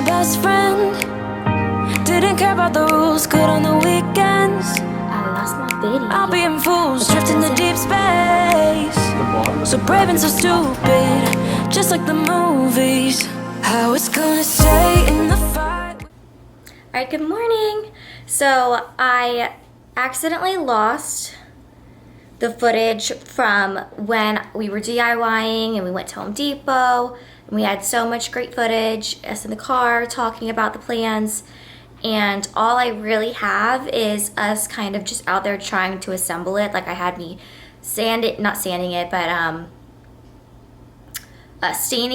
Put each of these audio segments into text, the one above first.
my best friend. Didn't care about the rules, good on the weekends. I lost my video. I'll be in fools, drifting to deep space. So brave and so stupid, just like the movies. How it's gonna stay in the fight. Alright, good morning. So I accidentally lost the footage from when we were DIYing and we went to Home Depot, and we had so much great footage, us in the car talking about the plans, and all I really have is us kind of just out there trying to assemble it. Like I had me staining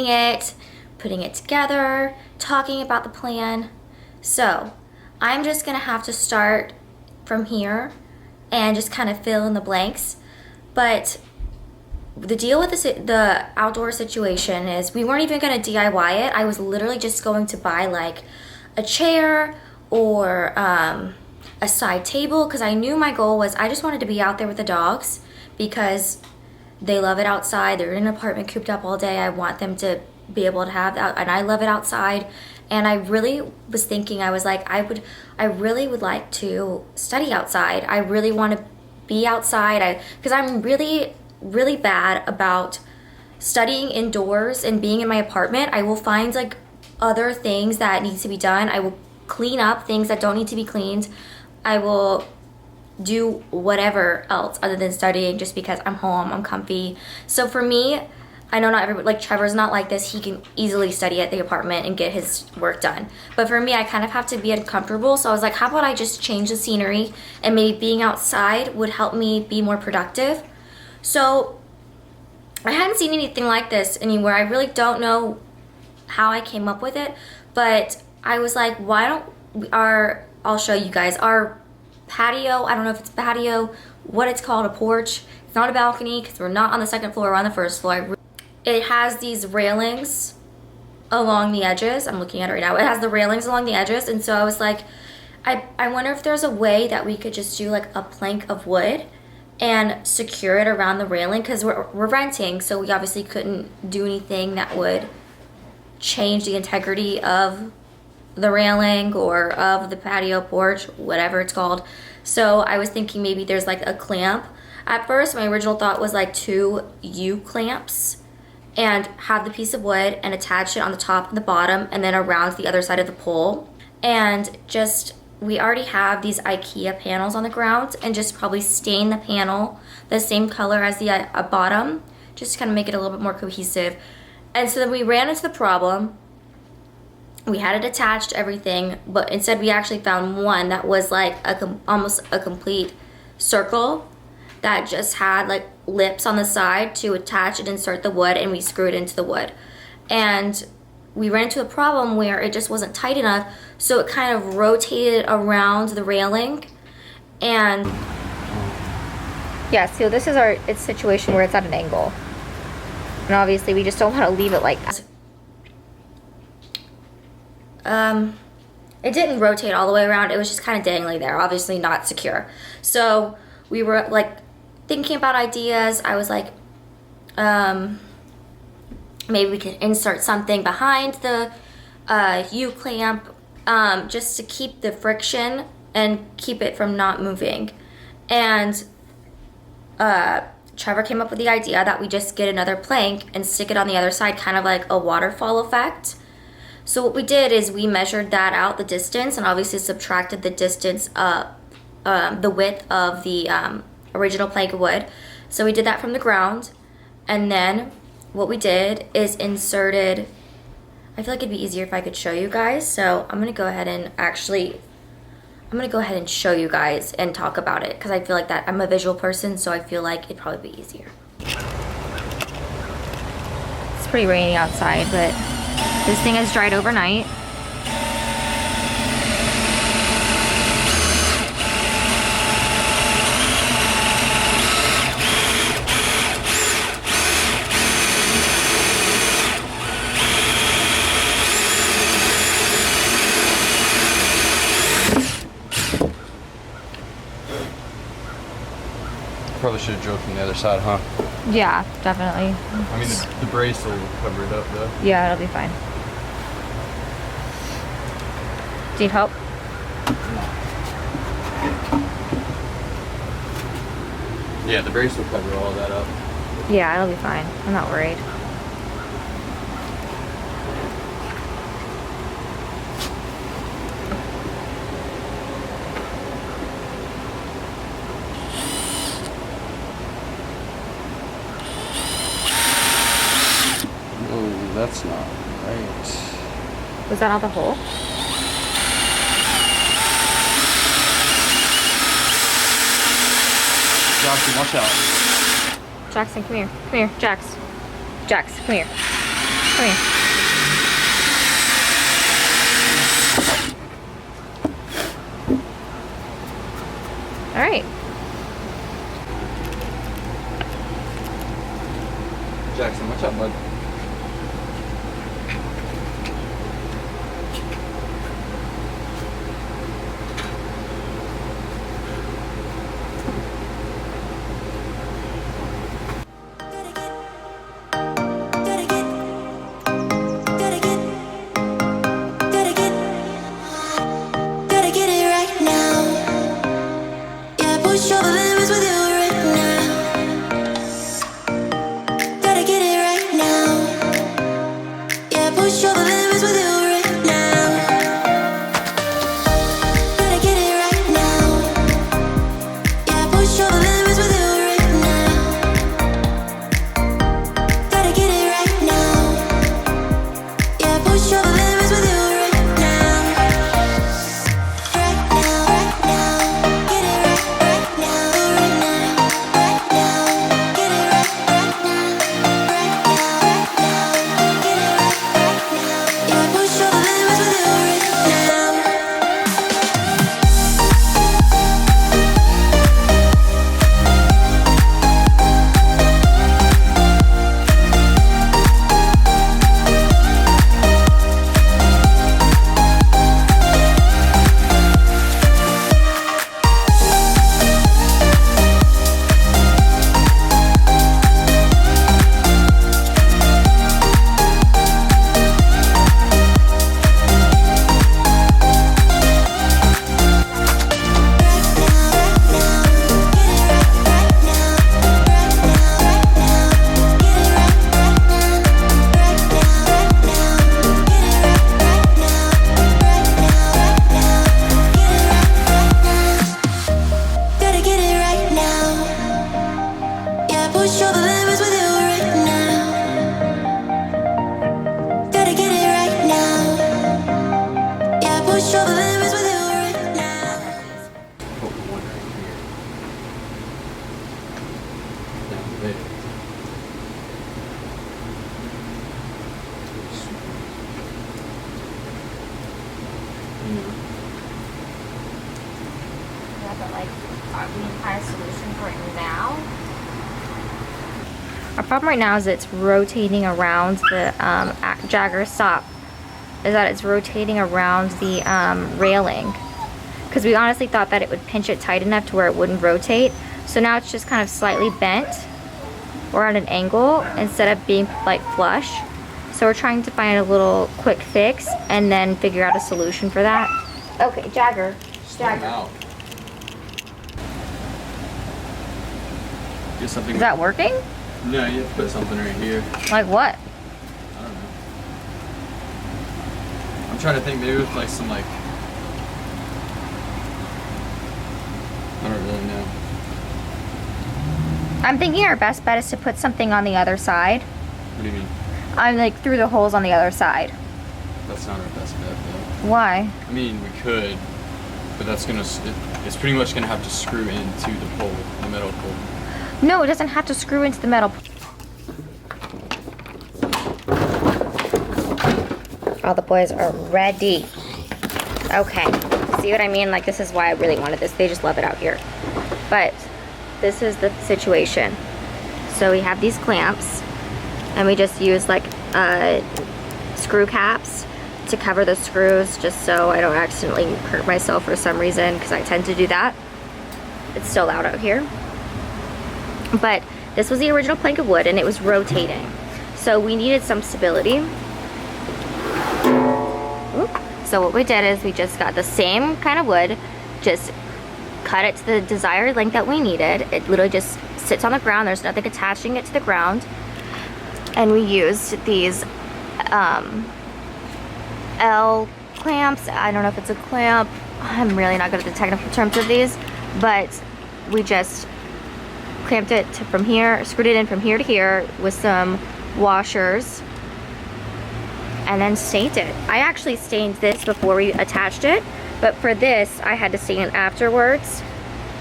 it, putting it together, talking about the plan. So I'm just gonna have to start from here and just kind of fill in the blanks. But the deal with the outdoor situation is we weren't even gonna DIY it. I was literally just going to buy like a chair or a side table, because I knew my goal was I just wanted to be out there with the dogs because they love it outside. They're in an apartment cooped up all day. I want them to be able to have that, and I love it outside. And I really was thinking, I was like, I really would like to study outside. I really want to be outside. Because I'm really, really bad about studying indoors and being in my apartment. I will find like other things that need to be done. I will clean up things that don't need to be cleaned. I will do whatever else other than studying just because I'm home, I'm comfy. So for me, I know not everybody, like Trevor's not like this. He can easily study at the apartment and get his work done. But for me, I kind of have to be uncomfortable. So I was like, how about I just change the scenery, and maybe being outside would help me be more productive. So I hadn't seen anything like this anywhere. I really don't know how I came up with it, but I was like, why don't I'll show you guys our patio. I don't know if it's patio, what it's called, a porch. It's not a balcony because we're not on the second floor, we're on the first floor. It has these railings along the edges. I'm looking at it right now. It has the railings along the edges, and so I was like, I wonder if there's a way that we could just do like a plank of wood and secure it around the railing, because we're renting, so we obviously couldn't do anything that would change the integrity of the railing or of the patio porch, whatever it's called. So I was thinking maybe there's like a clamp. At first, my original thought was like 2 U-clamps and have the piece of wood and attach it on the top and the bottom and then around the other side of the pole. And just, we already have these IKEA panels on the ground, and just probably stain the panel the same color as the bottom, just to kind of make it a little bit more cohesive. And so then we ran into the problem. We had it attached to everything, but instead we actually found one that was like almost a complete circle that just had like lips on the side to attach and insert the wood, and we screwed into the wood. And we ran into a problem where it just wasn't tight enough, so it kind of rotated around the railing. And yeah, so this is its situation where it's at an angle. And obviously we just don't want to leave it like that. It didn't rotate all the way around. It was just kind of dangling there, obviously not secure. So we were like thinking about ideas. I was like, maybe we could insert something behind the U-clamp, just to keep the friction and keep it from not moving. And Trevor came up with the idea that we just get another plank and stick it on the other side, kind of like a waterfall effect. So what we did is we measured that out, the distance, and obviously subtracted the distance up, the width of the original plank of wood. So we did that from the ground, and then what we did is inserted, I feel like it'd be easier if I could show you guys, so I'm gonna go ahead and show you guys and talk about it, because I feel like that I'm a visual person, so I feel like it'd probably be easier. It's pretty rainy outside, but this thing has dried overnight. Probably should have drilled from the other side, huh? Yeah, definitely. I mean, the brace will cover it up, though. Yeah, it'll be fine. Do you need help? Yeah, the brace will cover all that up. Yeah, it'll be fine. I'm not worried. Oh, that's not right. Was that not the hole? Jackson, watch out. Jackson, come here. Come here, Jax. Jax, come here. Come here. All right. Jackson, watch out, bud. Gotta get it right now. Yeah, push all the limits with you right now. Gotta get it right now. Yeah, push all the limits with you right now. Gotta get it right now. Yeah, push all the limits with you right now. Gotta get it right now. Yeah, push all the limits with you right now. Right now, right now. Get it right now, right now. Right now, get it right now. Right now, right now. Get it right now. Yeah, push all the limits with you right now. Gotta get it right now. Yeah, push all the limits with you right now. Gotta get it right now. Yeah, push all the limits with you right now. Put one right here. Down there. You know, Yeah, but like, we can find a solution for it now. Our problem right now is it's rotating around the Jagger, stop. Is that it's rotating around the railing. Because we honestly thought that it would pinch it tight enough to where it wouldn't rotate. So now it's just kind of slightly bent or at an angle instead of being like flush. So we're trying to find a little quick fix and then figure out a solution for that. Okay, Jagger. Storm out. Get something. Is that working? No, you have to put something right here. Like what? I don't know. I'm trying to think maybe with like some like. I don't really know. I'm thinking our best bet is to put something on the other side. What do you mean? I'm like through the holes on the other side. That's not our best bet though. Why? I mean, we could, but that's gonna. It's pretty much gonna have to screw into the pole, the metal pole. No, it doesn't have to screw into the metal. All the boys are ready. Okay, see what I mean? Like, this is why I really wanted this. They just love it out here. But this is the situation. So we have these clamps, and we just use like screw caps to cover the screws, just so I don't accidentally hurt myself for some reason, because I tend to do that. It's still loud out here. But this was the original plank of wood, and it was rotating. So we needed some stability. Oop. So what we did is we just got the same kind of wood, just cut it to the desired length that we needed. It literally just sits on the ground. There's nothing attaching it to the ground. And we used these L clamps. I don't know if it's a clamp. I'm really not good at the technical terms of these, but we just clamped it from here, screwed it in from here to here with some washers, and then stained it. I actually stained this before we attached it, but for this I had to stain it afterwards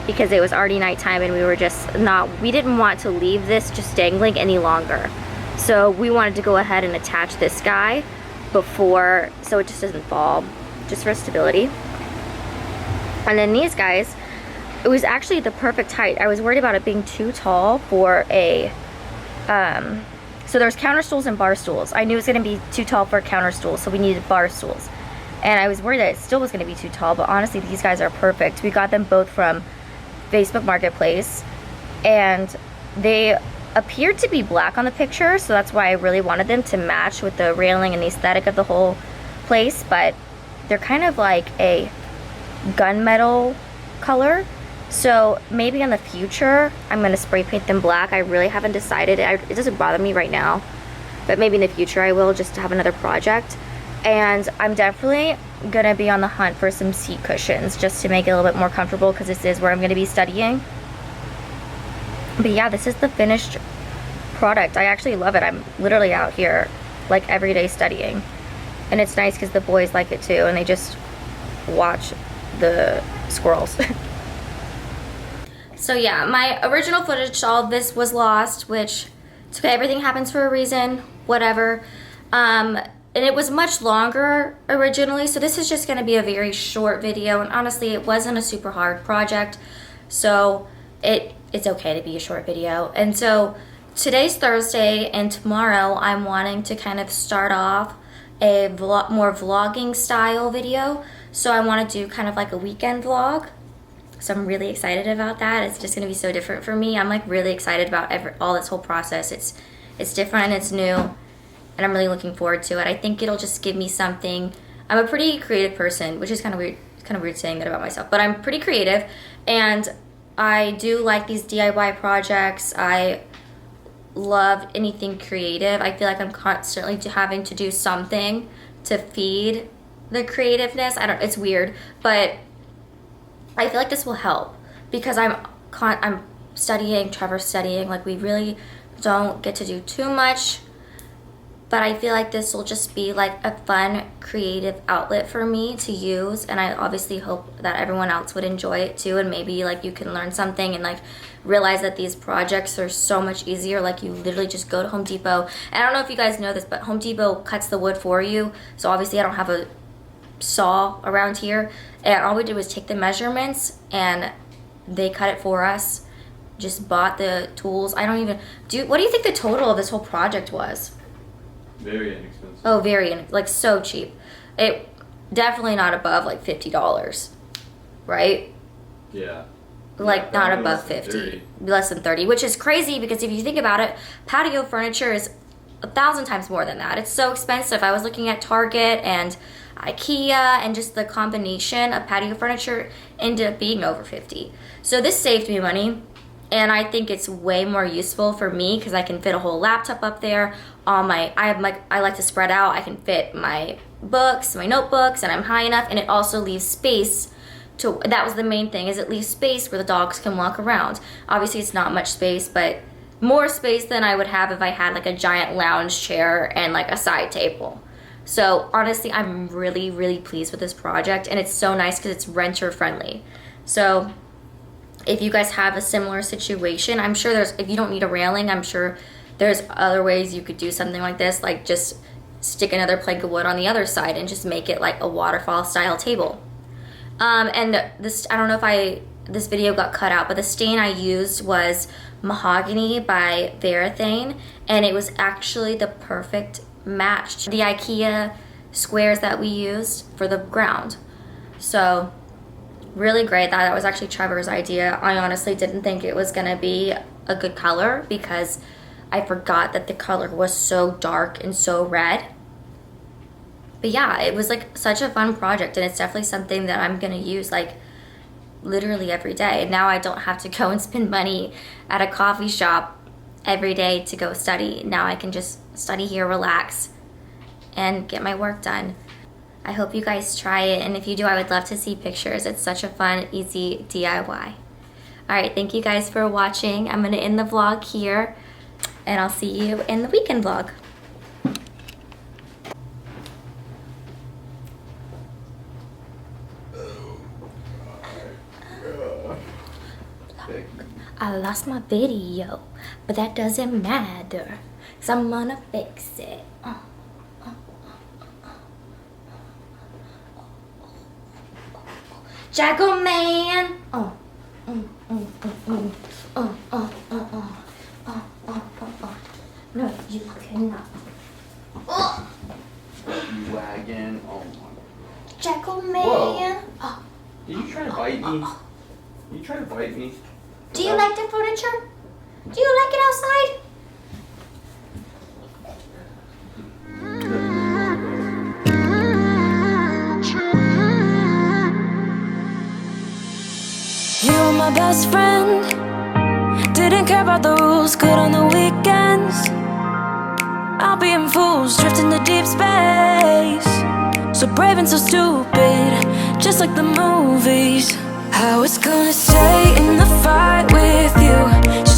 because it was already nighttime and we didn't want to leave this just dangling any longer. So we wanted to go ahead and attach this guy before, so it just doesn't fall, just for stability. And then these guys, it was actually the perfect height. I was worried about it being too tall for a, so there's counter stools and bar stools. I knew it was gonna be too tall for a counter stool, so we needed bar stools. And I was worried that it still was gonna be too tall, but honestly, these guys are perfect. We got them both from Facebook Marketplace, and they appeared to be black on the picture, so that's why I really wanted them to match with the railing and the aesthetic of the whole place, but they're kind of like a gunmetal color. So maybe in the future I'm gonna spray paint them black. I really haven't decided. It doesn't bother me right now, but maybe in the future I will, just to have another project. And I'm definitely gonna be on the hunt for some seat cushions just to make it a little bit more comfortable, because this is where I'm gonna be studying. But yeah, this is the finished product. I actually love it. I'm literally out here like every day studying, and it's nice because the boys like it too, and they just watch the squirrels. So yeah, my original footage, all of this was lost, which it's okay, everything happens for a reason, whatever. And it was much longer originally, so this is just gonna be a very short video, and honestly, it wasn't a super hard project, so it's okay to be a short video. And so today's Thursday, and tomorrow I'm wanting to kind of start off a more vlogging style video. So I want to do kind of like a weekend vlog. So I'm really excited about that. It's just gonna be so different for me. I'm like really excited about all this whole process. It's different and it's new, and I'm really looking forward to it. I think it'll just give me something. I'm a pretty creative person, which is kind of weird. It's kind of weird saying that about myself, but I'm pretty creative, and I do like these DIY projects. I love anything creative. I feel like I'm constantly having to do something to feed the creativeness. It's weird, but I feel like this will help because I'm studying, Trevor's studying, like we really don't get to do too much, but I feel like this will just be like a fun creative outlet for me to use, and I obviously hope that everyone else would enjoy it too, and maybe like you can learn something and like realize that these projects are so much easier. Like you literally just go to Home Depot, and I don't know if you guys know this, but Home Depot cuts the wood for you, so obviously I don't have a saw around here, and all we did was take the measurements and they cut it for us. Just bought the tools. I don't even what do you think the total of this whole project was? Very inexpensive. Oh, like so cheap. It definitely not above like $50, right? Yeah. Like Yeah, not probably above less than 50, 30. less than 30, which is crazy because if you think about it, patio furniture is 1,000 times more than that. It's so expensive. I was looking at Target and IKEA, and just the combination of patio furniture ended up being over 50. So this saved me money, and I think it's way more useful for me because I can fit a whole laptop up there. I like to spread out. I can fit my books, my notebooks, and I'm high enough, and it also leaves space that was the main thing, is it leaves space where the dogs can walk around. Obviously it's not much space, but more space than I would have if I had like a giant lounge chair and like a side table. So honestly, I'm really, really pleased with this project, and it's so nice because it's renter friendly. So if you guys have a similar situation, I'm sure if you don't need a railing, I'm sure there's other ways you could do something like this, like just stick another plank of wood on the other side and just make it like a waterfall style table. And this, I don't know if this video got cut out, but the stain I used was Mahogany by Varathane, and it was actually the perfect match to the IKEA squares that we used for the ground. So really great. That was actually Trevor's idea. I honestly didn't think it was gonna be a good color because I forgot that the color was so dark and so red. But yeah, it was like such a fun project, and it's definitely something that I'm gonna use like literally every day. And now I don't have to go and spend money at a coffee shop every day to go study. Now I can just study here, relax, and get my work done. I hope you guys try it, and if you do, I would love to see pictures. It's such a fun, easy DIY. Alright, thank you guys for watching. I'm gonna end the vlog here, and I'll see you in the weekend vlog. I lost my video, but that doesn't matter, 'cause I'm gonna fix it. Jackal Man! No, you cannot. Wagon. Oh my. Jackal Man! Whoa. Oh. Did you try to bite me? Did you try to bite me? Do you like the furniture? Do you like it outside? You were my best friend. Didn't care about the rules, good on the weekends. I'll be in fools, drifting to deep space. So brave and so stupid, just like the movies. I was gonna stay in the fight with you.